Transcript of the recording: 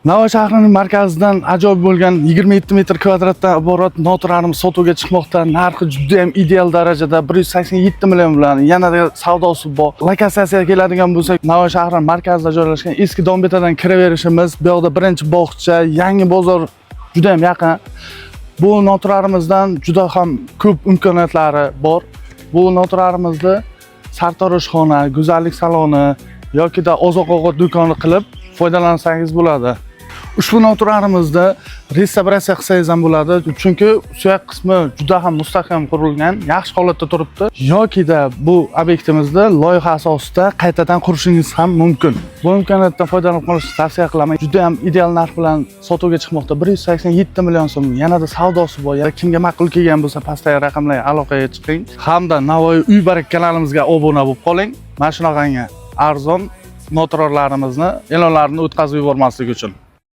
Navoiy shahrining markazidan ajoyib bo'lgan 27 metr kvadratdan iborat noturarimiz sotuvga chiqmoqda. Narxi juda ham ideal darajada 187 million bilan yanada savdosi bor. Lokatsiyasiga keladigan bo'lsak, Navoiy shahrining markazida joylashgan eski Dombetadan kiraverishimiz, bu yoqda birinchi bog'cha, yangi bozor juda ham yaqin. Bu noturarimizdan juda ham ko'p imkoniyatlari bor. Bu noturarimizda sartaroshxona, go'zallik saloni yoki-da oziq-ovqat do'koni qilib foydalansangiz bo'ladi. Ushbu noturarimizda restavratsiya qilsangiz ham bo'ladi, chunki suyak qismi juda ham mustahkam qurilgan, yaxshi holatda turibdi. Yoki-da bu obyektimizda loyiha asosida qaytadan qurishingiz ham mumkin. Bu imkoniyatdan foydalanib qolishni tavsiya qilaman. Juda ham ideal narx bilan sotuvga chiqmoqda. 187 million so'm. Yanada savdosi bor. Kimga ma'qul kelgan bo'lsa, pastdagi raqamlarga aloqaga chiqing. Hamda Navoiy Uy Barak kanalimizga obuna bo'lib qoling. Mana shunaqangi arzon noturarlarimizni e'lonlarini o'tkazib yubormaslik uchun.